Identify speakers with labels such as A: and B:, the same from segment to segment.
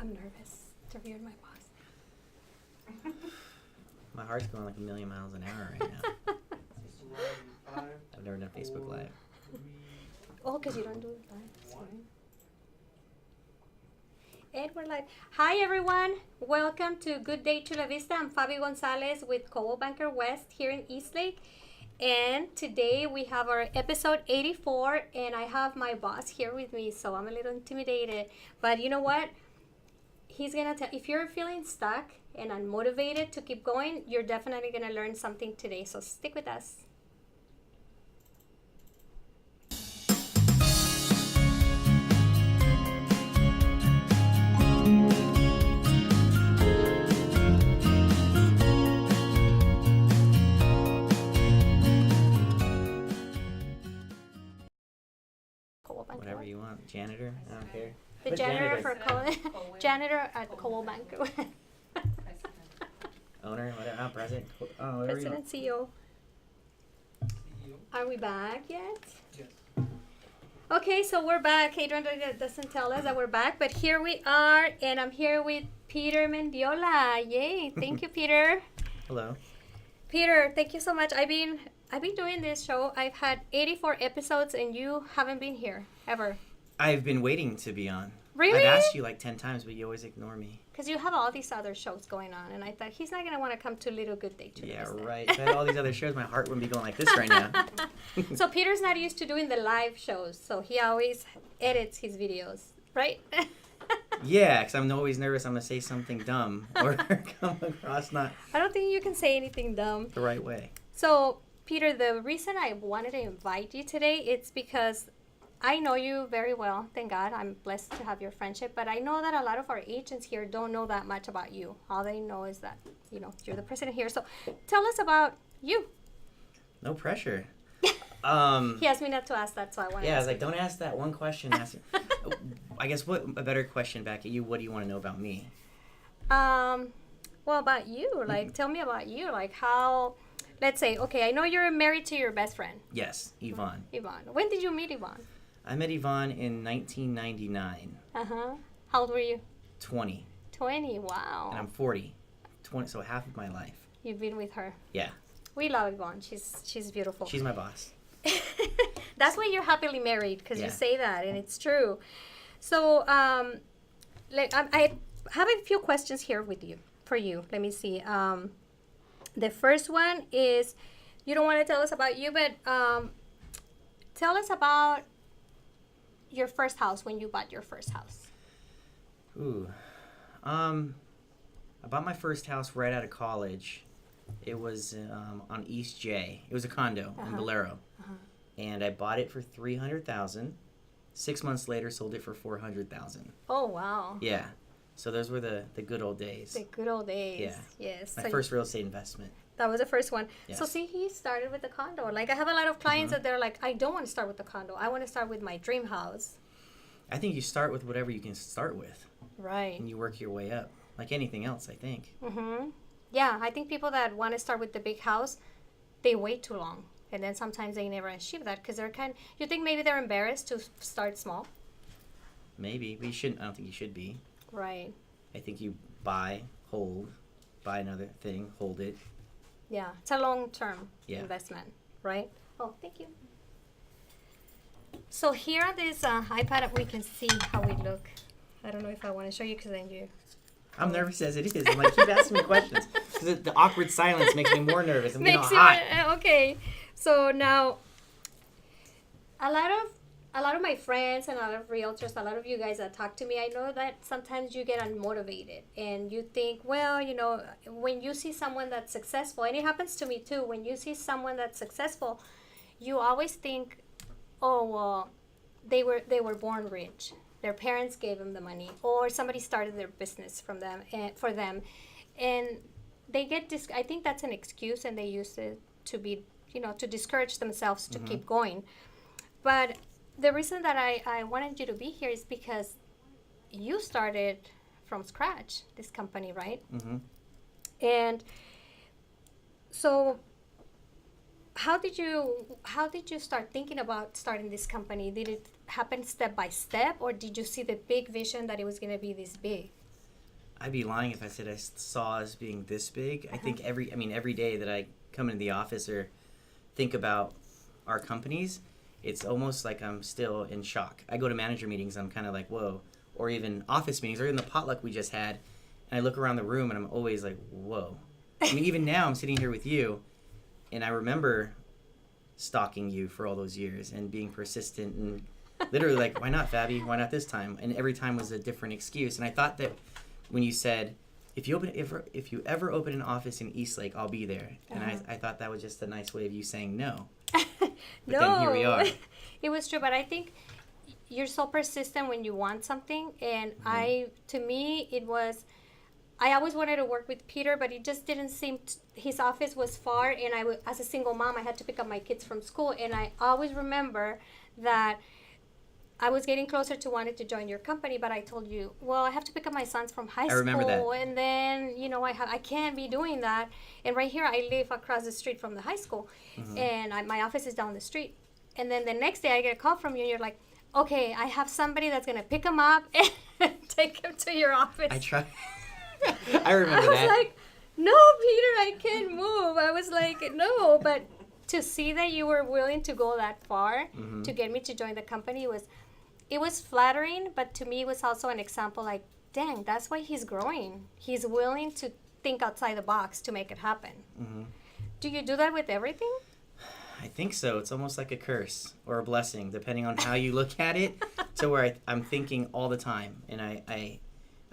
A: I'm nervous to interview my boss.
B: My heart's going like a million miles an hour right now. I've never done Facebook Live.
A: Oh, because you don't do it live. Sorry. And we're live. Hi, everyone. Welcome to Good Day Chula Vista. I'm Faby Gonzalez with Coldwell Banker West here in Eastlake. And today we have our episode 84, and I have my boss here with me, so I'm a little intimidated. But you know what? He's going to tell, if you're feeling stuck and unmotivated to keep going, you're definitely going to learn something today. So stick with us.
B: Whatever you want. Janitor? I don't care.
A: The janitor at Coldwell Banker West.
B: Owner, whatever. President. Oh, whatever you want.
A: President, CEO. Are we back yet?
C: Yes.
A: Okay, so we're back. Adrian doesn't tell us that we're back, but here we are, and I'm here with Peter Mendiola. Yay! Thank you, Peter.
B: Hello.
A: Peter, thank you so much. I've been doing this show. I've had 84 episodes, and you haven't been here ever.
B: I've been waiting to be on.
A: Really?
B: I've asked you like 10 times, but you always ignore me.
A: Because you have all these other shows going on, and I thought he's not going to want to come to Little Good Day Chula
B: Yeah,
A: Vista.
B: right. If I had all these other shows, my heart wouldn't be going like this right now.
A: So Peter's not used to doing the live shows, so he always edits his videos, right?
B: Yeah, because I'm always nervous I'm going to say something dumb or come across not
A: I don't think you can say anything dumb.
B: the right way.
A: So, Peter, the reason I wanted to invite you today, it's because I know you very well. Thank God. I'm blessed to have your friendship. But I know that a lot of our agents here don't know that much about you. All they know is that, you're the president here. So tell us about you.
B: No pressure.
A: He asked me not to ask that, so I wanted to
B: Yeah, I was
A: ask
B: like,
A: you.
B: don't ask that one question. Ask I guess what a better question back at you. What do you want to know about me?
A: Well, about you. Like, tell me about you. Like, how, let's say, okay, I know you're married to your best friend.
B: Yes, Yvonne.
A: Yvonne. When did you meet Yvonne?
B: I met Yvonne in 1999.
A: Uh-huh. How old were you?
B: 20.
A: 20. Wow.
B: And I'm 40. 20, so half of my life.
A: You've been with her.
B: Yeah.
A: We love Yvonne. She's beautiful.
B: She's my boss.
A: That's why you're happily married, because
B: Yeah.
A: you say that, and it's true. So, I have a few questions here for you. Let me see. The first one is, you don't want to tell us about you, but tell us about your first house, when you bought your first house.
B: Ooh. I bought my first house right out of college. It was on East J. It was a condo in Valero. And I bought it for $300,000. 6 months later, sold it for $400,000.
A: Oh, wow.
B: Yeah. So those were the good old days.
A: The good old days.
B: Yeah.
A: Yes.
B: My
A: So
B: first real estate investment.
A: that was the first one.
B: Yes.
A: So see, he started with the condo. Like, I have a lot of clients that they're like, I don't want to start with the condo. I want to start with my dream house.
B: I think you start with whatever you can start with.
A: Right.
B: And you work your way up. Like anything else, I think.
A: Mm-hmm. Yeah, I think people that want to start with the big house, they wait too long. And then sometimes they never achieve that because you think maybe they're embarrassed to start small?
B: Maybe. But you shouldn't. I don't think you should be.
A: Right.
B: I think you buy, hold, buy another thing, hold it.
A: Yeah, it's a long-term
B: Yeah.
A: investment, right? Oh, thank you. So here on this iPad, we can see how we look. I don't know if I want to show you because then you...
B: I'm nervous as it is. I'm like, keep asking me questions. The awkward silence makes me more nervous. I'm getting all
A: Makes you
B: hot.
A: okay. So now, a lot of my friends and a lot of realtors, a lot of you guys that talk to me, I know that sometimes you get unmotivated and you think, well, when you see someone that's successful, and it happens to me too. When you see someone that's successful, you always think, oh well, they were born rich. Their parents gave them the money, or somebody started their business for them, and they get I think that's an excuse, and they use it to be, to discourage themselves to keep going. But the reason that I wanted you to be here is because you started from scratch this company, right?
B: Mm-hmm.
A: And so how did you start thinking about starting this company? Did it happen step by step, or did you see the big vision that it was going to be this big?
B: I'd be lying if I said I saw us being this big. I think every day that I come into the office or think about our companies, it's almost like I'm still in shock. I go to manager meetings, I'm kind of like, whoa. Or even office meetings, or even the potluck we just had, and I look around the room and I'm always like, whoa. I mean, even now I'm sitting here with you, and I remember stalking you for all those years and being persistent and literally like, why not, Faby? Why not this time? And every time was a different excuse. And I thought that when you said, if you ever open an office in Eastlake, I'll be there. And I thought that was just a nice way of you saying no. But
A: no,
B: then here we are.
A: It was true, but I think you're so persistent when you want something, and to me it was, I always wanted to work with Peter, but it just didn't seem his office was far, and as a single mom, I had to pick up my kids from school, and I always remember that I was getting closer to wanting to join your company, but I told you, well, I have to pick up my sons from high school. I
B: remember that.
A: And then, I can't be doing that. And right here, I live across the street from the high school, and my office is down the street. And then the next day, I get a call from you, and you're like, okay, I have somebody that's going to pick him up and take him to your office.
B: I tried. I remember that.
A: I was like, no, Peter, I can't move. I was like, no. But to see that you were willing to go that far to get me to join the company it was flattering, but to me it was also an example like, dang, that's why he's growing. He's willing to think outside the box to make it happen. Do you do that with everything?
B: I think so. It's almost like a curse or a blessing, depending on how you look at it, to where I'm thinking all the time. And I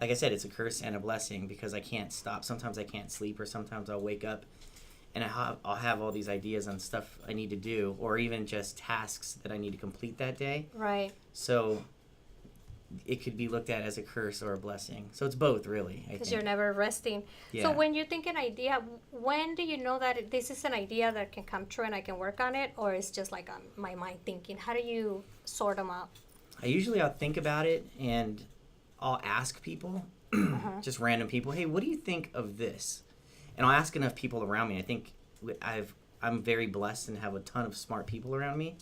B: like I said, it's a curse and a blessing because I can't stop. Sometimes I can't sleep, or sometimes I'll wake up and I'll have all these ideas on stuff I need to do, or even just tasks that I need to complete that day.
A: Right.
B: So it could be looked at as a curse or a blessing. So it's both, really, I think.
A: Because you're never resting.
B: Yeah.
A: So when you think an idea, when do you know that this is an idea that can come true and I can work on it? Or it's just like my mind thinking? How do you sort them out?
B: I'll think about it and I'll ask people, just random people, hey, what do you think of this? And I'll ask enough people around me. I think I'm very blessed and have a ton of smart people around me.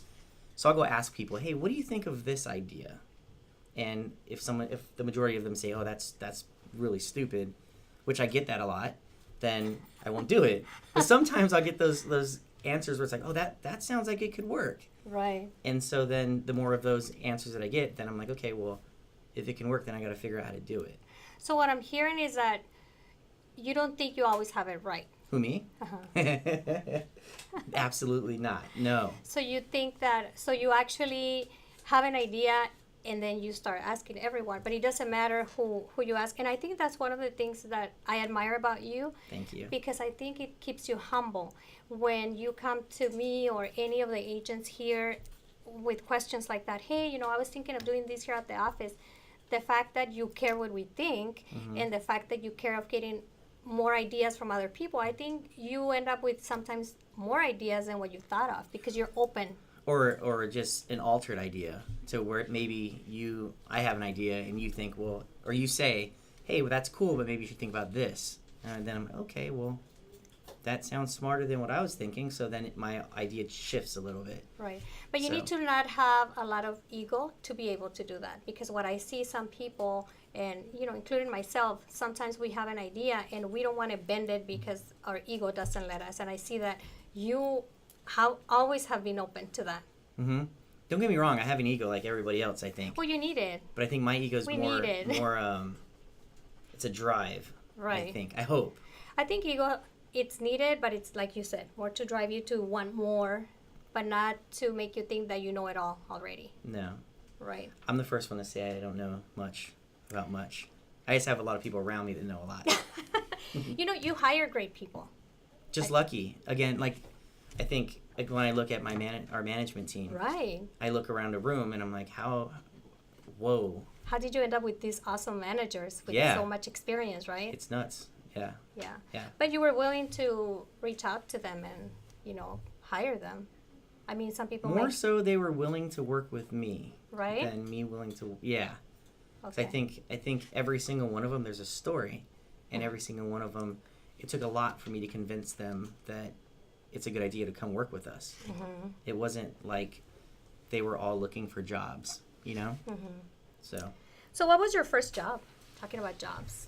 B: So I'll go ask people, hey, what do you think of this idea? And if the majority of them say, oh, that's really stupid, which I get that a lot, then I won't do it. But sometimes I'll get those answers where it's like, oh, that sounds like it could work.
A: Right.
B: And so then the more of those answers that I get, then I'm like, okay, well, if it can work, then I got to figure out how to do it.
A: So what I'm hearing is that you don't think you always have it right.
B: Who, me? Absolutely not. No.
A: So you think that, so you actually have an idea and then you start asking everyone, but it doesn't matter who you ask. And I think that's one of the things that I admire about you.
B: Thank you.
A: Because I think it keeps you humble. When you come to me or any of the agents here with questions like that, hey, I was thinking of doing this here at the office. The fact that you care what we think and the fact that you care of getting more ideas from other people, I think you end up with sometimes more ideas than what you thought of because you're open.
B: Or just an altered idea to where maybe I have an idea and you think, well, or you say, hey, well, that's cool, but maybe you should think about this. And then I'm like, okay, well, that sounds smarter than what I was thinking. So then my idea shifts a little bit.
A: Right. But you need to not have a lot of ego to be able to do that. Because what I see some people, and, including myself, sometimes we have an idea and we don't want to bend it because our ego doesn't let us. And I see that you always have been open to that.
B: Mm-hmm. Don't get me wrong. I have an ego like everybody else, I think.
A: Well, you need it.
B: But I think my ego is more it's a drive.
A: Right.
B: I think. I hope.
A: I think ego, it's needed, but it's like you said, more to drive you to want more, but not to make you think that you know it all already.
B: No.
A: Right.
B: I'm the first one to say I don't know much about much. I just have a lot of people around me that know a lot.
A: You hire great people.
B: Just lucky. Again, I think when I look at our management team,
A: right?
B: I look around a room and I'm like, whoa.
A: How did you end up with these awesome managers with so much experience, right?
B: It's nuts. Yeah.
A: Yeah. But you were willing to reach out to them and, hire them. I mean, some people
B: more so they were willing to work with me,
A: right?
B: Than me willing to. Yeah.
A: Okay.
B: I think every single one of them there's a story, and every single one of them, it took a lot for me to convince them that it's a good idea to come work with us. Mm-hmm. It wasn't like they were all looking for jobs,
A: Mm-hmm.
B: So
A: what was your first job? Talking about jobs.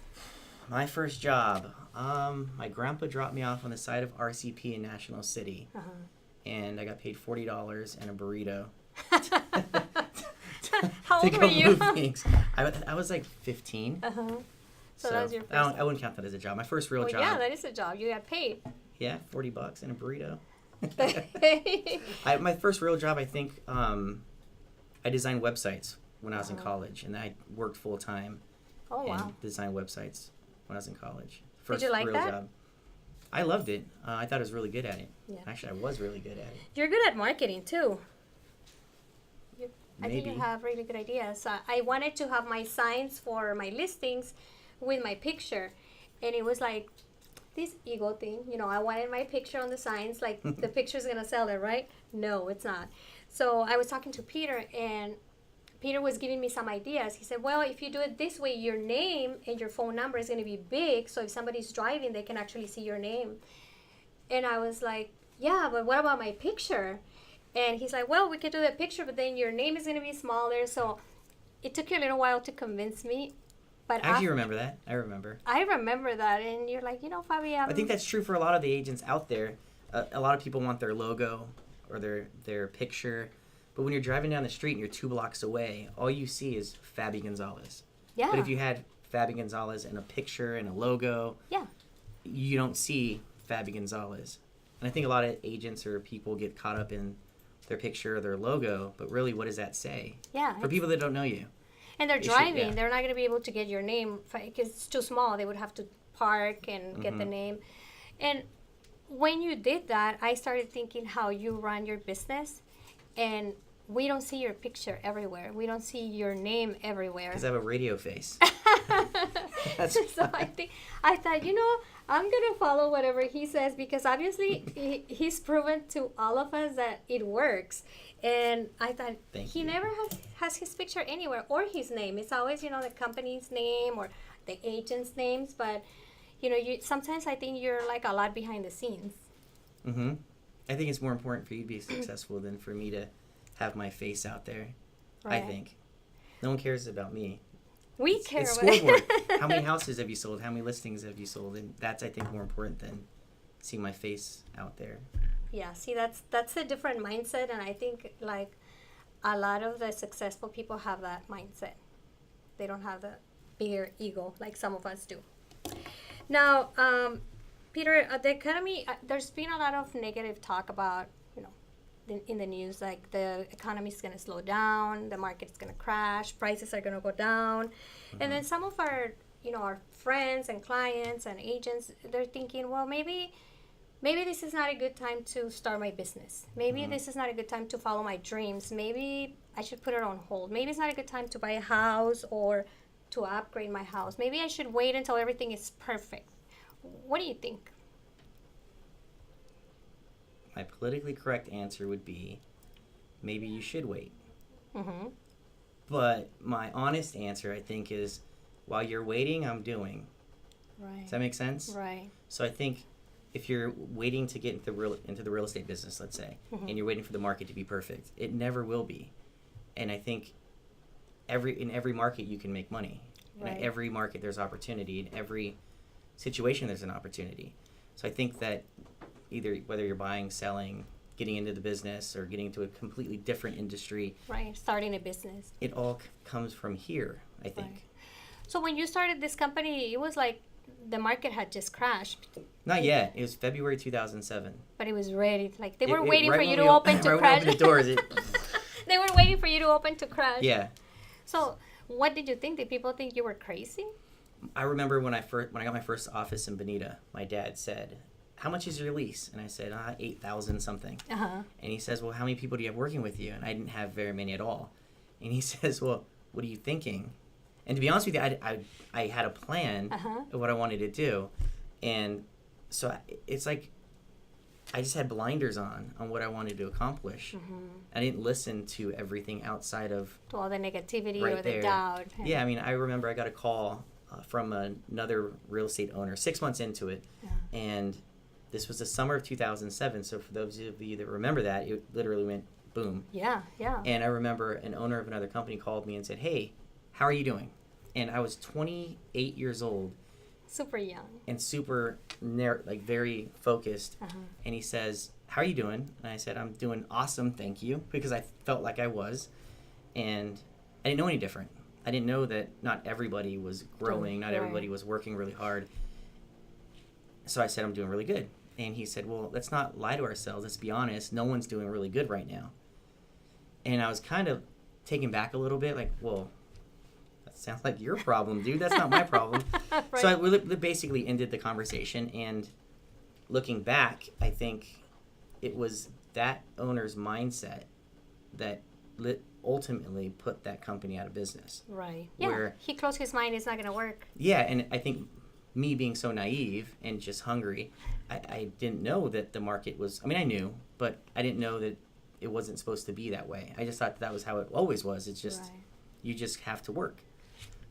B: My first job. My grandpa dropped me off on the side of RCP in National City, and I got paid $40 and a burrito.
A: How
B: to
A: old
B: go
A: were you?
B: move things. I was like 15.
A: So that was your first
B: I wouldn't count that as a job. My first real job.
A: Yeah, that is a job. You got paid.
B: Yeah, $40 and a burrito. My first real job, I think, I designed websites when I was in college, and I worked full time.
A: Oh, wow.
B: And designed websites when I was in college.
A: Did you like
B: real
A: that?
B: job. I loved it. I thought I was really good at it.
A: Yeah.
B: Actually, I was really good at it.
A: You're good at marketing too. I think
B: Maybe.
A: you have really good ideas. I wanted to have my signs for my listings with my picture, and it was like this ego thing. You know, I wanted my picture on the signs, like the picture's gonna sell it, right? No, it's not. So I was talking to Peter, and Peter was giving me some ideas. He said, well, if you do it this way, your name and your phone number is going to be big, so if somebody's driving, they can actually see your name. And I was like, yeah, but what about my picture? And he's like, well, we could do the picture, but then your name is going to be smaller. So it took you a little while to convince me. But
B: I actually remember that. I remember.
A: I remember that. And you're like, you know, Faby,
B: I think that's true for a lot of the agents out there. A lot of people want their logo or their picture. But when you're driving down the street and you're 2 blocks away, all you see is Faby Gonzalez.
A: Yeah.
B: But if you had Faby Gonzalez and a picture and a logo,
A: yeah,
B: you don't see Faby Gonzalez. And I think a lot of agents or people get caught up in their picture or their logo, but really, what does that say?
A: Yeah.
B: For people that don't know you.
A: And they're driving. They're not going to be able to get your name because it's too small. They would have to park and get the name. And when you did that, I started thinking how you run your business, and we don't see your picture everywhere. We don't see your name everywhere.
B: Because I have a radio face.
A: So I thought, you know, I'm going to follow whatever he says, because obviously he's proven to all of us that it works. And I thought he never has his picture anywhere or his name. It's always, you know, the company's name or the agent's names. But, you know, sometimes I think you're like a lot behind the scenes.
B: Mm-hmm. I think it's more important for you to be successful than for me to have my face out there. Right. I think. No one cares about me.
A: We care
B: it's
A: about
B: scoreboard. How many houses have you sold? How many listings have you sold? And that's, I think, more important than seeing my face out there.
A: Yeah, see, that's a different mindset, and I think, like, a lot of the successful people have that mindset. They don't have the bigger ego like some of us do. Now, Peter, the economy, there's been a lot of negative talk about, you know, in the news, like the economy is going to slow down, the market's going to crash, prices are going to go down. And then some of our, you know, our friends and clients and agents, they're thinking, well, maybe this is not a good time to start my business. Maybe this is not a good time to follow my dreams. Maybe I should put it on hold. Maybe it's not a good time to buy a house or to upgrade my house. Maybe I should wait until everything is perfect. What do you think?
B: My politically correct answer would be, maybe you should wait.
A: Mm-hmm.
B: But my honest answer, I think, is, while you're waiting, I'm doing.
A: Right.
B: Does that make sense?
A: Right.
B: So I think if you're waiting to get into the real estate business, let's say, and you're waiting for the market to be perfect, it never will be. And I think in every market you can make money. Right. In every market there's opportunity. In every situation there's an opportunity. So I think that whether you're buying, selling, getting into the business, or getting into a completely different industry.
A: Right, starting a business.
B: It all comes from here, I think.
A: Right. So when you started this company, it was like the market had just crashed.
B: Not yet. It was February 2007.
A: But it was ready. Like they were waiting for you to
B: open
A: to crash.
B: The doors.
A: They were waiting for you to open to crash.
B: Yeah.
A: So what did you think? Did people think you were crazy?
B: I remember when I got my first office in Bonita, my dad said, "How much is your lease?" And I said, $8,000 something. And he says, "Well, how many people do you have working with you?" And I didn't have very many at all. And he says, "Well, what are you thinking?" And to be honest with you, I had a plan of what I wanted to do. And so it's like I just had blinders on what I wanted to accomplish. I didn't listen to everything outside of...
A: To all the negativity
B: right
A: or
B: there.
A: The doubt.
B: Yeah, I mean, I remember I got a call from another real estate owner 6 months into it. And this was the summer of 2007. So for those of you that remember that, it literally went boom.
A: Yeah.
B: And I remember an owner of another company called me and said, "Hey, how are you doing?" And I was 28 years old,
A: Super young.
B: And super, like, very focused. And he says, how are you doing? And I said, I'm doing awesome, thank you, because I felt like I was. And I didn't know any different. I didn't know that not everybody was growing, not everybody was working really hard. So I said, I'm doing really good. And he said, well, let's not lie to ourselves. Let's be honest. No one's doing really good right now. And I was kind of taken back a little bit, like, well, that sounds like your problem, dude. That's not my problem. Right. So we basically ended the conversation. And looking back, I think it was that owner's mindset that ultimately put that company out of business.
A: Right. Yeah. He closed his mind. It's not going to work.
B: Yeah. And I think me being so naive and just hungry, I didn't know that the market was, I mean, I knew, but I didn't know that it wasn't supposed to be that way. I just thought that was how it always was. It's just, you just have to work.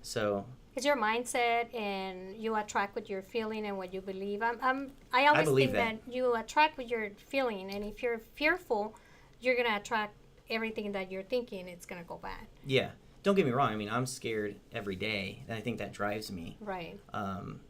B: So
A: it's your mindset, and you attract what you're feeling and what you believe. I always think that you attract what you're feeling, and if you're fearful, you're going to attract everything that you're thinking. It's going to go bad.
B: Yeah. Don't get me wrong. I mean, I'm scared every day, and I think that drives me.
A: Right.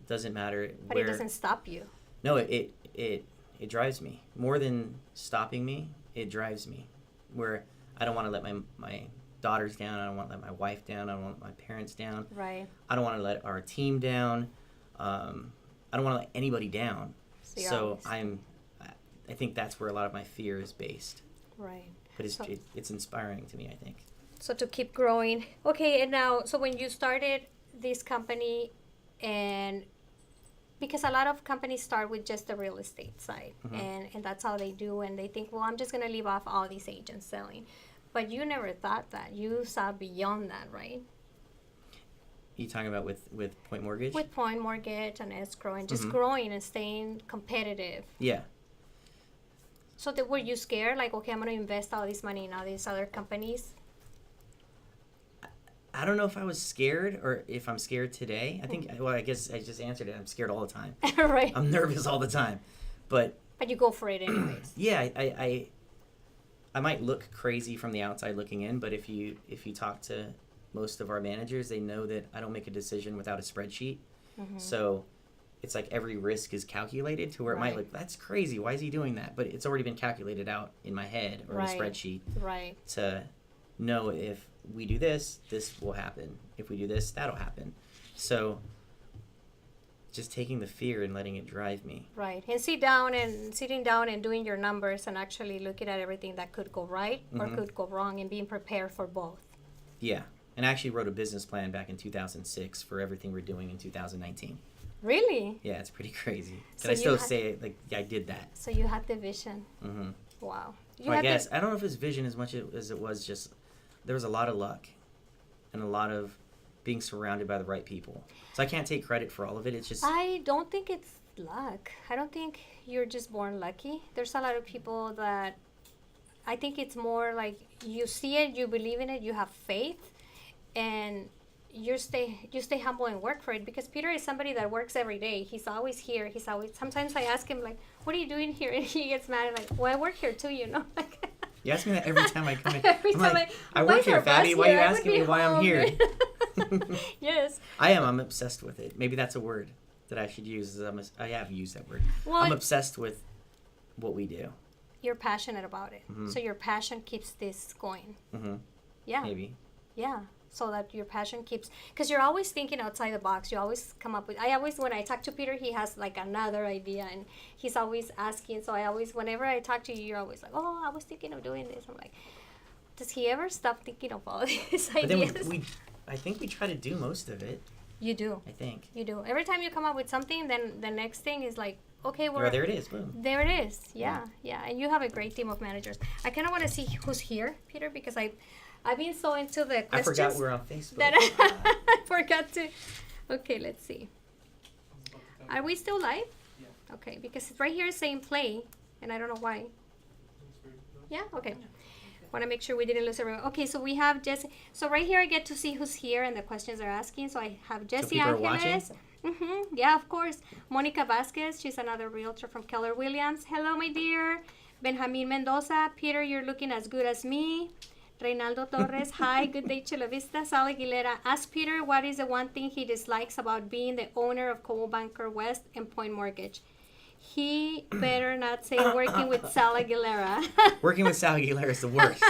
B: Doesn't matter
A: but it doesn't stop you.
B: No, it drives me. More than stopping me, it drives me. Where I don't want to let my daughters down. I don't want to let my wife down. I don't want my parents down.
A: Right.
B: I don't want to let our team down. I don't want to let anybody down. So I think that's where a lot of my fear is based.
A: Right.
B: But it's inspiring to me, I think.
A: So to keep growing. Okay, and now, so when you started this company, and because a lot of companies start with just the real estate side, and that's all they do, and they think, well, I'm just going to leave off all these agents selling. But you never thought that. You saw beyond that, right?
B: You talking about with Point Mortgage?
A: With Point Mortgage and escrow, and just growing and staying competitive.
B: Yeah.
A: So were you scared? Like, okay, I'm going to invest all this money in all these other companies?
B: I don't know if I was scared or if I'm scared today. I think, well, I guess I just answered it. I'm scared all the time.
A: Right.
B: I'm nervous all the time. But
A: you go for it anyways.
B: Yeah, I might look crazy from the outside looking in, but if you talk to most of our managers, they know that I don't make a decision without a spreadsheet. So it's like every risk is calculated to where it might look, that's crazy. Why is he doing that? But it's already been calculated out in my head or in a spreadsheet.
A: Right.
B: To know if we do this, this will happen. If we do this, that'll happen. So just taking the fear and letting it drive me.
A: Right. And sitting down and doing your numbers and actually looking at everything that could go right or could go wrong and being prepared for both.
B: Yeah. And I actually wrote a business plan back in 2006 for everything we're doing in 2019.
A: Really?
B: Yeah, it's pretty crazy. So I still say it, like, yeah, I did that.
A: So you had the vision. Wow.
B: I guess, I don't know if it's vision as much as it was just, there was a lot of luck and a lot of being surrounded by the right people. So I can't take credit for all of it. It's just...
A: I don't think it's luck. I don't think you're just born lucky. There's a lot of people that... I think it's more like you see it, you believe in it, you have faith, and you stay humble and work for it. Because Peter is somebody that works every day. He's always here. Sometimes I ask him, like, what are you doing here? And he gets mad and like, well, I work here too, you know? Like... You
B: ask me that every time I come in.
A: Every time
B: like, I work here, Faby. Why are you asking me why I'm here?
A: Yes.
B: I am. I'm obsessed with it. Maybe that's a word that I should use. I have used that word. Well, I'm obsessed with what we do.
A: You're passionate about it. So your passion keeps this going. Yeah.
B: Maybe.
A: Yeah. So that your passion keeps... Because you're always thinking outside the box. You always come up with... When I talk to Peter, he has like another idea. And he's always asking. So whenever I talk to you, you're always like, oh, I was thinking of doing this. I'm like, does he ever stop thinking of all these ideas?
B: But then I think we try to do most of it.
A: You do.
B: I think.
A: You do. Every time you come up with something, then the next thing is like, okay,
B: there it is. Boom.
A: There it is. Yeah. And you have a great team of managers. I kind of want to see who's here, Peter, because I've been so into the questions.
B: I forgot we're on Facebook.
A: That I forgot to. Okay, let's see. Are we still live? Yeah. Okay, because right here is saying play, and I don't know why. Yeah. Okay. Want to make sure we didn't lose everyone. Okay, so we have Jesse. So right here, I get to see who's here and the questions they're asking. So I have Jesse Angeles. Yeah, of course. Monica Vasquez. She's another realtor from Keller Williams. Hello, my dear. Benjamin Mendoza. Peter, you're looking as good as me. Reynaldo Torres, hi, good day, Chula Vista. Sal Aguilera, ask Peter what is the one thing he dislikes about being the owner of Coldwell Banker West and Point Mortgage. He better not say working with Sal Aguilera.
B: Working with Sal Aguilera is the worst.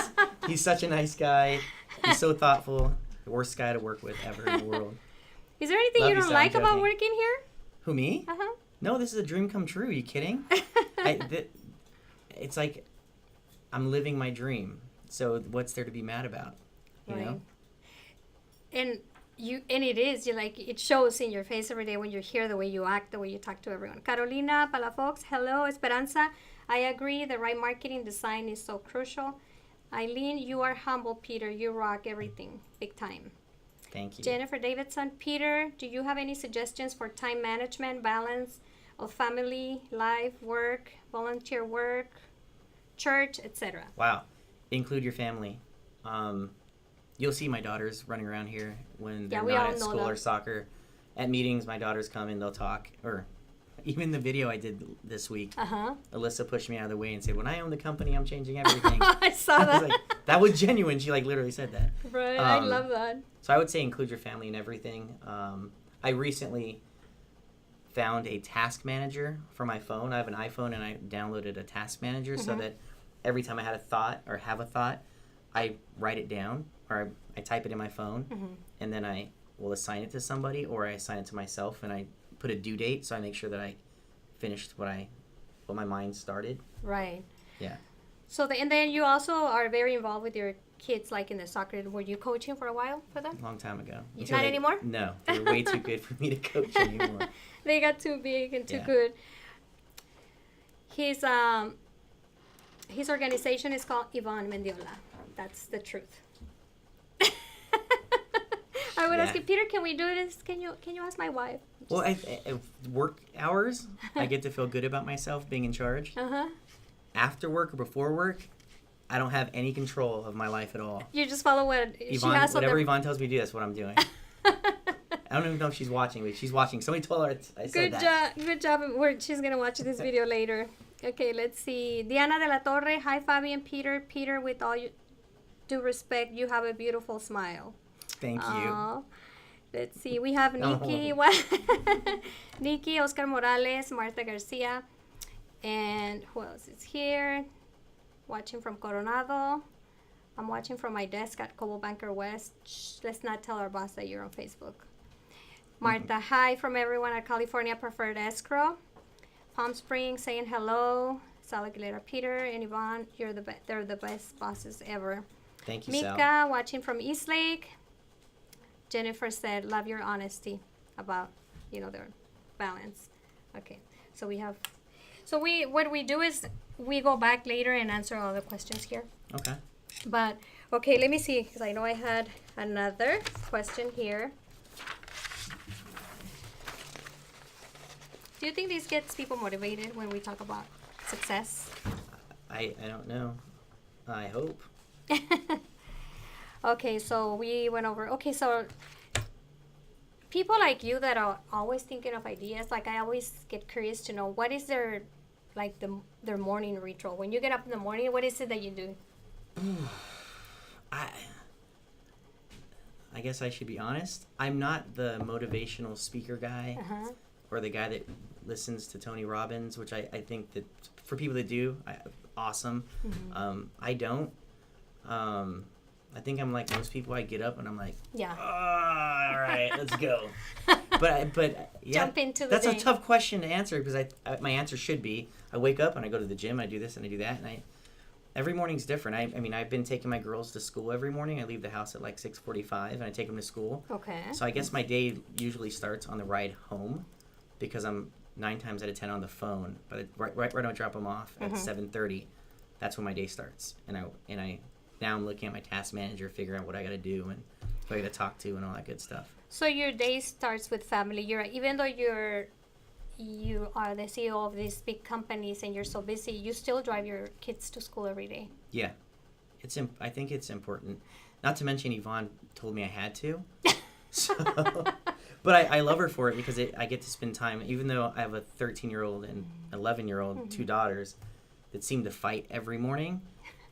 B: He's such a nice guy. He's so thoughtful. The worst guy to work with ever in the world.
A: Is there anything
B: Love
A: you
B: you,
A: don't
B: Sal,
A: like
B: I'm
A: about
B: joking.
A: working here?
B: Who, me?
A: Uh-huh.
B: No, this is a dream come true. Are you kidding? It's like I'm living my dream. So what's there to be mad about? You know?
A: And it is, it shows in your face every day when you're here, the way you act, the way you talk to everyone. Carolina Palafox, hello. Esperanza, I agree. The right marketing design is so crucial. Eileen, you are humble, Peter. You rock everything. Big time.
B: Thank you.
A: Jennifer Davidson, Peter, do you have any suggestions for time management, balance of family, life, work, volunteer work, church, etc.?
B: Wow. Include your family. You'll see my daughters running around here when they're not at school or soccer. At meetings, my daughters come and they'll talk. Or even the video I did this week, Alyssa pushed me out of the way and said, when I own the company, I'm changing everything.
A: I saw that.
B: I was like, that was genuine. She literally said that.
A: Right, I love that.
B: So I would say include your family in everything. I recently found a task manager for my phone. I have an iPhone and I downloaded a task manager so that every time I had a thought or have a thought, I write it down or I type it in my phone and then I will assign it to somebody or I assign it to myself and I put a due date so I make sure that I finished what my mind started.
A: Right.
B: Yeah.
A: So and then you also are very involved with your kids, like in the soccer. Were you coaching for a while for them?
B: A long time ago.
A: Not anymore?
B: No. They're way too good for me to coach anymore.
A: They got too big and too good. His organization is called Peter Mendiola. That's the truth. I would ask you, Peter, can we do this? Can you ask my wife?
B: Well, I work hours, I get to feel good about myself being in charge. After work or before work, I don't have any control of my life at all.
A: You just follow what she has.
B: Whatever Yvonne tells me to do, that's what I'm doing. I don't even know if she's watching, but she's watching. Somebody told her I said that.
A: Good job. She's going to watch this video later. Okay, let's see. Diana de la Torre. Hi, Faby and Peter. Peter, with all due respect, you have a beautiful smile.
B: Thank you.
A: Let's see. We have Nikki. Nikki, Oscar Morales, Martha Garcia. And who else is here? Watching from Coronado. I'm watching from my desk at Coldwell Banker West. Shh, let's not tell our boss that you're on Facebook. Martha, hi from everyone at California Preferred Escrow. Palm Springs saying hello. Sal Aguilera, Peter, and Yvonne, they're the best bosses ever.
B: Thank you,
A: Mika,
B: Sal.
A: watching from Eastlake. Jennifer said, love your honesty about, their balance. Okay, so what we do is we go back later and answer all the questions here.
B: Okay.
A: But, okay, let me see, because I know I had another question here. Do you think this gets people motivated when we talk about success?
B: I don't know. I hope.
A: Okay, so we went over. Okay, so people like you that are always thinking of ideas, like I always get curious to know what is their morning ritual. When you get up in the morning, what is it that you do?
B: I guess I should be honest. I'm not the motivational speaker guy or the guy that listens to Tony Robbins, which I think that for people that do, awesome. I don't. I think I'm like most people. I get up and I'm like, all right, let's go. But yeah,
A: jump into the
B: that's
A: day.
B: A tough question to answer because my answer should be I wake up and I go to the gym, I do this and I do that, and every morning's different. I mean, I've been taking my girls to school every morning. I leave the house at like 6:45 and I take them to school.
A: Okay.
B: So I guess my day usually starts on the ride home because I'm 9 times out of 10 on the phone. But right when I drop them off at 7:30, that's when my day starts. And I now I'm looking at my task manager, figuring out what I got to do and who I got to talk to and all that good stuff.
A: So your day starts with family. Even though you are the CEO of these big companies and you're so busy, you still drive your kids to school every day.
B: Yeah, I think it's important. Not to mention Yvonne told me I had to. So, but I love her for it because I get to spend time. Even though I have a 13-year-old and 11-year-old, 2 daughters that seem to fight every morning.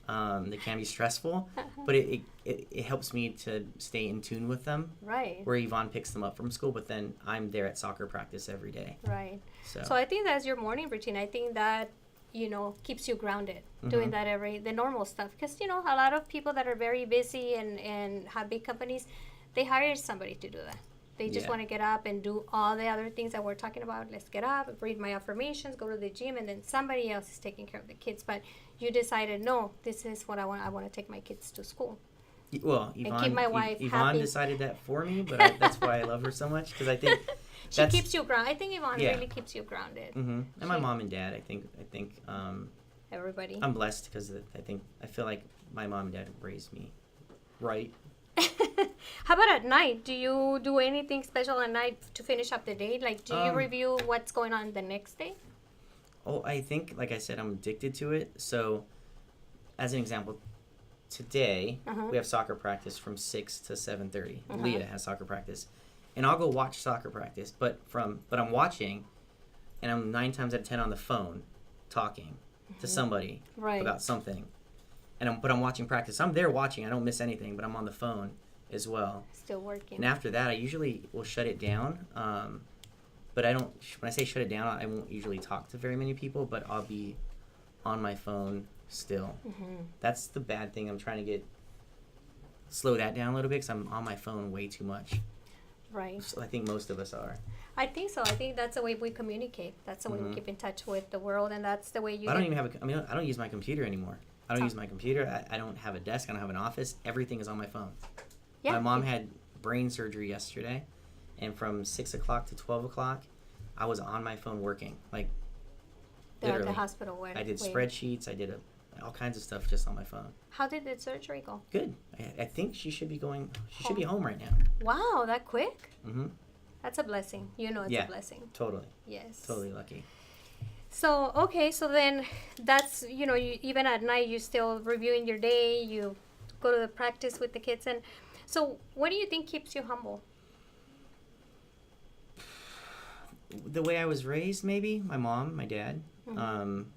B: They can be stressful, but it helps me to stay in tune with them.
A: Right.
B: Where Yvonne picks them up from school, but then I'm there at soccer practice every day.
A: Right.
B: So
A: I think that's your morning routine. I think that, keeps you grounded, doing that the normal stuff. Because, a lot of people that are very busy and have big companies, they hire somebody to do that. They just want to get up and do all the other things that we're talking about. Let's get up, read my affirmations, go to the gym, and then somebody else is taking care of the kids. But you decided, no, this is what I want. I want to take my kids to school.
B: Well, Yvonne,
A: and keep my wife
B: Yvonne
A: happy.
B: Decided that for me, but that's why I love her so much, because I think
A: she keeps you grounded. I think Yvonne really keeps you grounded.
B: Mm-hmm. And my mom and dad, I think
A: everybody.
B: I'm blessed because I feel like my mom and dad raised me right.
A: How about at night? Do you do anything special at night to finish up the day? Like, do you review what's going on the next day?
B: Oh, I think, like I said, I'm addicted to it. So, as an example, today we have soccer practice from 6 to 7:30. Leah has soccer practice, and I'll go watch soccer practice. But I'm watching, and I'm 9 times out of 10 on the phone, talking to somebody about something. But I'm watching practice. I'm there watching. I don't miss anything, but I'm on the phone as well.
A: Still working.
B: And after that, I usually will shut it down. But I don't. When I say shut it down, I won't usually talk to very many people. But I'll be on my phone still. That's the bad thing. I'm trying to slow that down a little bit because I'm on my phone way too much.
A: Right.
B: So I think most of us are.
A: I think so. I think that's the way we communicate. That's the way we keep in touch with the world, and that's the way you.
B: I don't use my computer anymore. I don't use my computer. I don't have a desk. I don't have an office. Everything is on my phone. Yeah. My mom had brain surgery yesterday, and from 6 o'clock to 12 o'clock, I was on my phone working. Like, literally.
A: At the hospital.
B: I did spreadsheets. I did all kinds of stuff just on my phone.
A: How did the surgery go?
B: Good. I think she should be going. She should be home right now.
A: Wow, that quick?
B: Mm-hmm.
A: That's a blessing. It's a blessing.
B: Totally.
A: Yes.
B: Totally lucky.
A: So, okay, so then that's, you even at night, you're still reviewing your day, you go to the practice with the kids. And so what do you think keeps you humble?
B: The way I was raised, maybe. My mom, my dad. I'm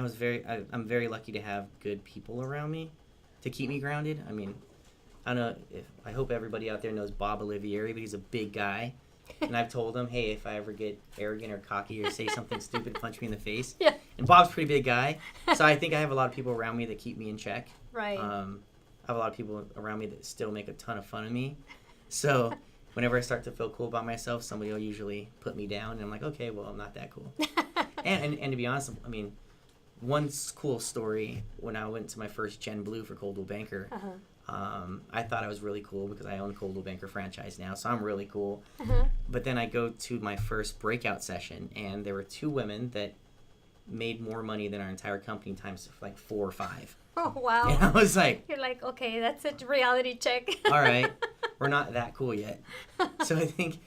B: very lucky to have good people around me to keep me grounded. I mean, I hope everybody out there knows Bob Olivieri, but he's a big guy. And I've told him, hey, if I ever get arrogant or cocky or say something stupid, punch me in the face. Yeah. And Bob's a pretty big guy. So I think I have a lot of people around me that keep me in check.
A: Right.
B: I have a lot of people around me that still make a ton of fun of me. So whenever I start to feel cool about myself, somebody will usually put me down. And I'm like, okay, well, I'm not that cool. and to be honest, I mean, one cool story, when I went to my first Gen Blue for Coldwell Banker, I thought I was really cool because I own Coldwell Banker franchise now, so I'm really cool. But then I go to my first breakout session, and there were 2 women that made more money than our entire company times like 4 or 5.
A: Oh, wow.
B: And I was like...
A: You're like, okay, that's a reality check.
B: All right, we're not that cool yet. So I think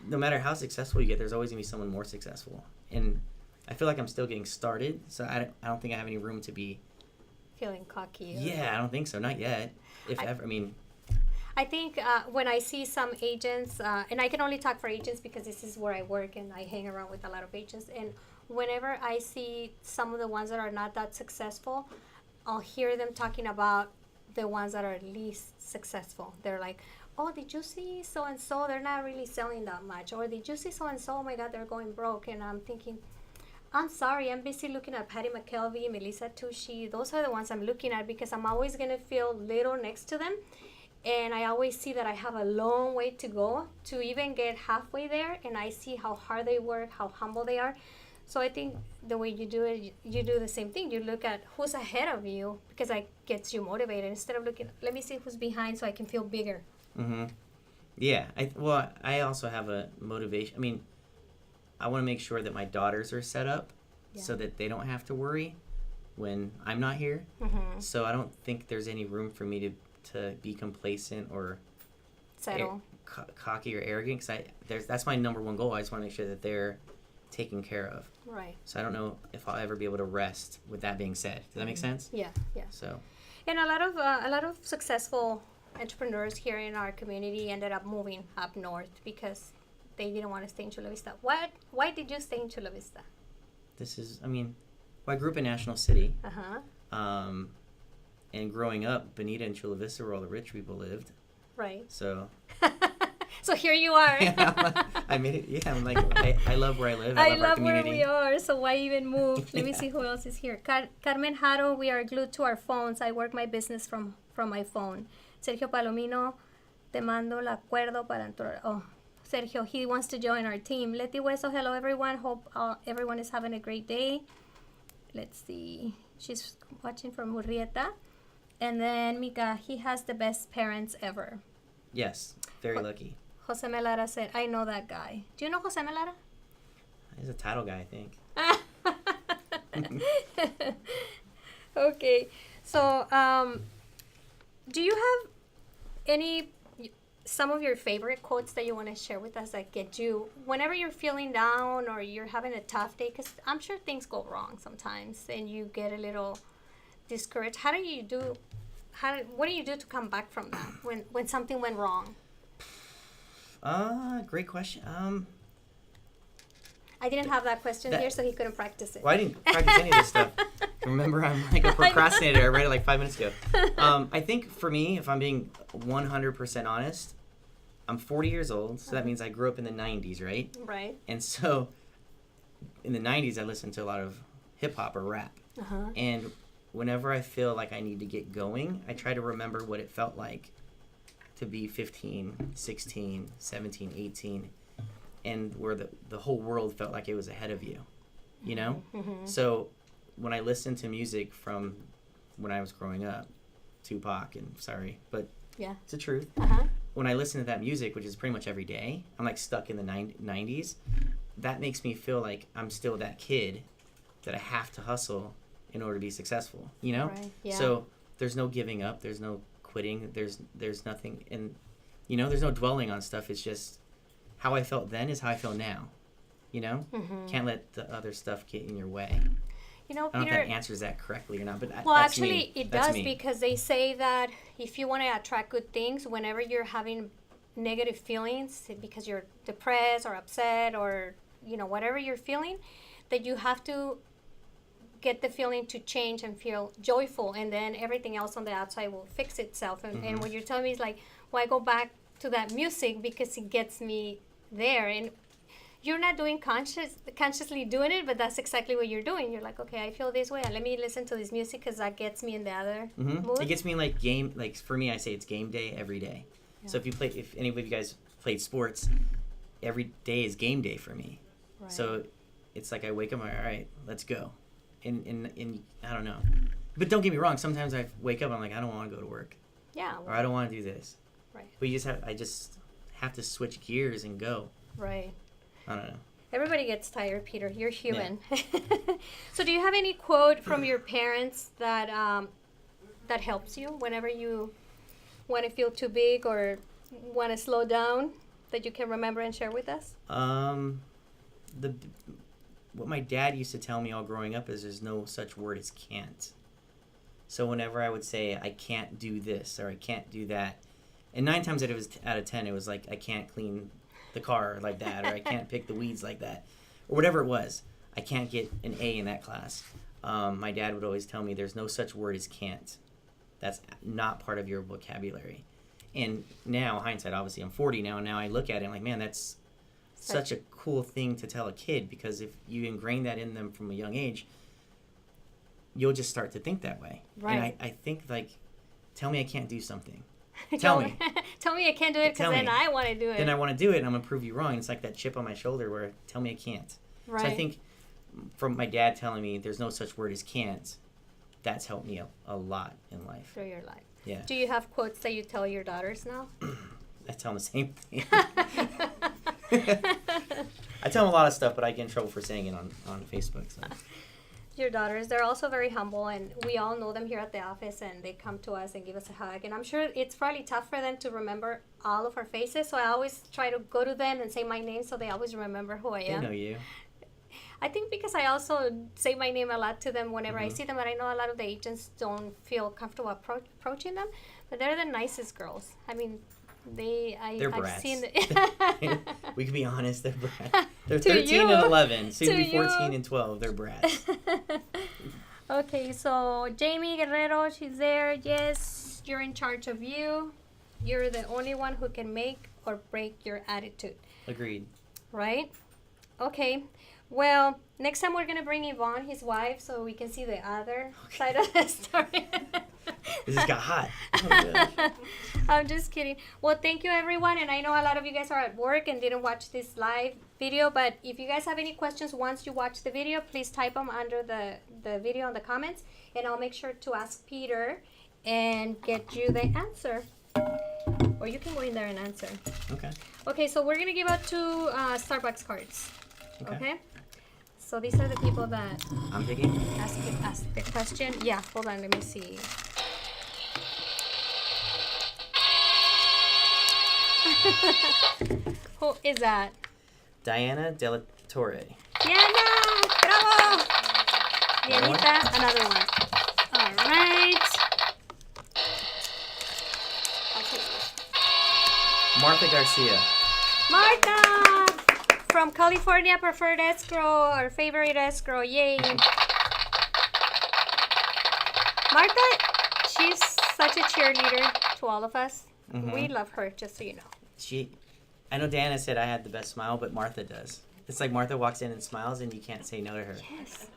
B: no matter how successful you get, there's always going to be someone more successful. And I feel like I'm still getting started, so I don't think I have any room to be...
A: Feeling cocky.
B: Yeah, I don't think so. Not yet. If ever, I mean...
A: I think when I see some agents, and I can only talk for agents because this is where I work and I hang around with a lot of agents, and whenever I see some of the ones that are not that successful, I'll hear them talking about the ones that are least successful. They're like, oh, did you see so-and-so? They're not really selling that much. Or did you see so-and-so? Oh, my God, they're going broke. And I'm thinking... I'm sorry, I'm busy looking at Patty McKelvey, Melissa Tucci. Those are the ones I'm looking at because I'm always going to feel little next to them. And I always see that I have a long way to go to even get halfway there. And I see how hard they work, how humble they are. So I think the way you do it, you do the same thing. You look at who's ahead of you because that gets you motivated. Instead of looking, let me see who's behind so I can feel bigger.
B: Mm-hmm. Yeah. I also have a motivation. I mean, I want to make sure that my daughters are set up so that they don't have to worry when I'm not here. So I don't think there's any room for me to be complacent or
A: settle,
B: cocky or arrogant. Because that's my number one goal. I just want to make sure that they're taken care of.
A: Right.
B: So I don't know if I'll ever be able to rest. With that being said, does that make sense?
A: Yeah. Yeah.
B: So.
A: And a lot of successful entrepreneurs here in our community ended up moving up north because they didn't want to stay in Chula Vista. Why did you stay in Chula Vista?
B: I grew up in National City. And growing up, Bonita and Chula Vista were all the rich people lived.
A: Right.
B: So.
A: So here you are.
B: Yeah, I made it. Yeah, I'm like, I love where I live.
A: I
B: love our
A: love
B: community.
A: where we are, so why even move? Let me see who else is here. Carmen Jaro, we are glued to our phones. I work my business from my phone. Sergio Palomino, te mando el acuerdo para entrar. Oh, Sergio, he wants to join our team. Leti Hueso, hello everyone. Hope everyone is having a great day. Let's see. She's watching from Murrieta. And then Mika, he has the best parents ever.
B: Yes, very lucky.
A: Jose Melara said, I know that guy. Do you know Jose Melara?
B: He's a title guy, I think.
A: Okay. So, do you have some of your favorite quotes that you want to share with us that get you, whenever you're feeling down or you're having a tough day, because I'm sure things go wrong sometimes and you get a little discouraged. What do you do to come back from that when something went wrong?
B: Great question.
A: I didn't have that question here, so he couldn't practice it.
B: Well, I didn't practice any of this stuff. Remember, I'm like a procrastinator. I read it like 5 minutes ago. I think for me, if I'm being 100% honest, I'm 40 years old, so that means I grew up in the 90s, right?
A: Right.
B: And so in the 90s, I listened to a lot of hip-hop or rap.
A: Uh-huh.
B: And whenever I feel like I need to get going, I try to remember what it felt like to be 15, 16, 17, 18, and where the whole world felt like it was ahead of you, you know?
A: Mm-hmm.
B: So when I listen to music from when I was growing up, Tupac, and sorry, but
A: yeah,
B: it's the truth.
A: Uh-huh.
B: When I listen to that music, which is pretty much every day, I'm like stuck in the 90s. That makes me feel like I'm still that kid that I have to hustle in order to be successful, you know?
A: Right. Yeah.
B: So there's no giving up, there's no quitting, there's nothing, and you know, there's no dwelling on stuff. It's just how I felt then is how I feel now, you know?
A: Mm-hmm.
B: Can't let the other stuff get in your way.
A: You know,
B: I don't know
A: Peter,
B: if that answers that correctly or not, but
A: well,
B: that's
A: actually,
B: me.
A: it
B: That's
A: does
B: me.
A: because they say that if you want to attract good things, whenever you're having negative feelings because you're depressed or upset or, you know, whatever you're feeling, that you have to get the feeling to change and feel joyful, and then everything else on the outside will fix itself. And what you're telling me is like, well, I go back to that music because it gets me there. And you're not doing consciously doing it, but that's exactly what you're doing. You're like, okay, I feel this way. Let me listen to this music because that gets me in the other mood.
B: It gets me like for me, I say it's game day every day. Yeah. So if any of you guys played sports, every day is game day for me. Right. So it's like I wake up, all right, let's go. And I don't know. But don't get me wrong, sometimes I wake up, I'm like, I don't want to go to work.
A: Yeah. Well,
B: or I don't want to do this.
A: Right.
B: But I just have to switch gears and go.
A: Right.
B: I don't know.
A: Everybody gets tired, Peter. You're human. Yeah. So do you have any quote from your parents that that helps you whenever you want to feel too big or want to slow down that you can remember and share with us?
B: What my dad used to tell me all growing up is there's no such word as can't. So whenever I would say I can't do this or I can't do that, and 9 times out of 10 it was like I can't clean the car like that, or I can't pick the weeds like that, or whatever it was. I can't get an A in that class. My dad would always tell me there's no such word as can't. That's not part of your vocabulary. And now, hindsight, obviously I'm 40 now, and now I look at it and I'm like, man, that's such a cool thing to tell a kid, because if you ingrain that in them from a young age, you'll just start to think that way.
A: Right.
B: And I think, like, tell me I can't do something. Tell me.
A: Tell me I can't do it because then I want to do it.
B: Then I want to do it and I'm going to prove you wrong. It's like that chip on my shoulder where tell me I can't.
A: Right.
B: So I think from my dad telling me there's no such word as can't, that's helped me a lot in life.
A: Through your life.
B: Yeah.
A: Do you have quotes that you tell your daughters now?
B: I tell them the same thing. I tell them a lot of stuff, but I get in trouble for saying it on Facebook. So.
A: Your daughters, they're also very humble, and we all know them here at the office, and they come to us and give us a hug, and I'm sure it's probably tough for them to remember all of our faces, so I always try to go to them and say my name so they always remember who I am.
B: They know you.
A: I think because I also say my name a lot to them whenever I see them, but I know a lot of the agents don't feel comfortable approaching them, but they're the nicest girls. I mean,
B: they're brats.
A: I've seen
B: we can be honest, they're brats. They're 13 and 11, soon to be 14 and 12. They're brats.
A: Okay, so Jamie Guerrero, she's there. Yes, you're in charge of you. You're the only one who can make or break your attitude.
B: Agreed.
A: Right? Okay. Well, next time we're going to bring Yvonne, his wife, so we can see the other side of the story.
B: This just got hot. Oh,
A: I'm just kidding. Well, thank you, everyone. And I know a lot of you guys are at work and didn't watch this live video, but if you guys have any questions once you watch the video, please type them under the video in the comments, and I'll make sure to ask Peter and get you the answer. Or you can go in there and answer.
B: Okay.
A: Okay, so we're going to give out 2 Starbucks cards. Okay? So these are the people that
B: I'm picking.
A: ask the question. Yeah, hold on, let me see. Who is that?
B: Diana de la Torre.
A: Diana! Bravo! Dianita, another one. All right.
B: Martha Garcia.
A: Martha! From California, preferred escrow, our favorite escrow. Yay. Martha, she's such a cheerleader to all of us.
B: Mm-hmm.
A: We love her, just so you know.
B: I know Diana said I had the best smile, but Martha does. It's like Martha walks in and smiles, and you can't say no to her.
A: Yes.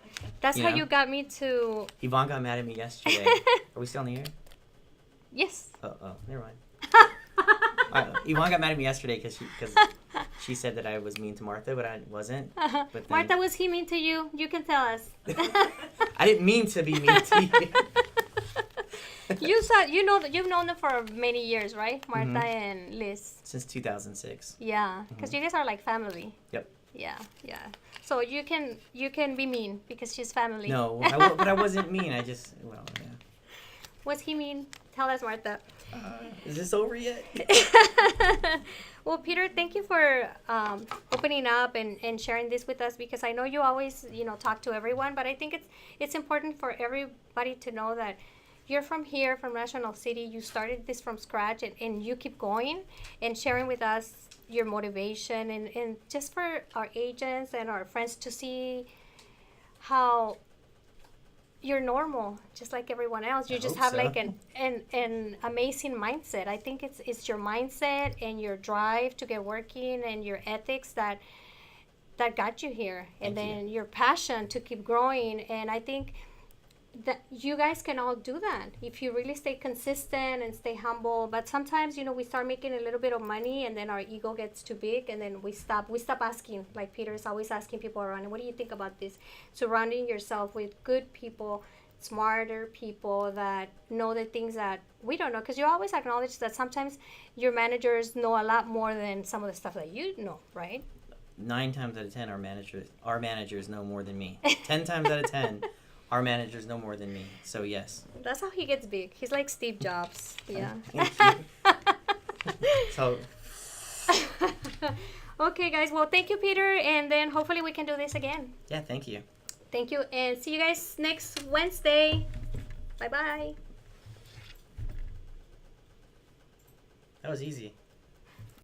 A: That's how you got me to...
B: Yvonne got mad at me yesterday. Are we still in the air?
A: Yes.
B: Oh, never mind. Yvonne got mad at me yesterday because she said that I was mean to Martha, but I wasn't.
A: Uh-huh.
B: But then,
A: Martha, was he mean to you? You can tell us.
B: I didn't mean to be mean to you.
A: You've known them for many years, right? Martha and Liz.
B: Since 2006.
A: Yeah, because you guys are like family.
B: Yep.
A: Yeah. So you can be mean because she's family.
B: No, but I wasn't mean. Yeah.
A: Was he mean? Tell us, Martha.
B: Is this over yet?
A: Well, Peter, thank you for opening up and sharing this with us, because I know you always, talk to everyone, but I think it's important for everybody to know that you're from here, from National City. You started this from scratch, and you keep going and sharing with us your motivation, and just for our agents and our friends to see how you're normal, just like everyone else. You just have like an amazing mindset. I think it's your mindset and your drive to get working and your ethics that got you here, and then your passion to keep growing. And I think that you guys can all do that if you really stay consistent and stay humble. But sometimes, we start making a little bit of money, and then our ego gets too big, and then we stop asking. Like Peter's always asking people around, what do you think about this? Surrounding yourself with good people, smarter people that know the things that we don't know, because you always acknowledge that sometimes your managers know a lot more than some of the stuff that you know, right?
B: 9 times out of 10 our managers know more than me. 10 times out of 10 our managers know more than me. So yes.
A: That's how he gets big. He's like Steve Jobs. Yeah.
B: So.
A: Okay, guys. Well, thank you, Peter. And then hopefully we can do this again.
B: Yeah, thank you.
A: Thank you. And see you guys next Wednesday. Bye-bye.
B: That was easy.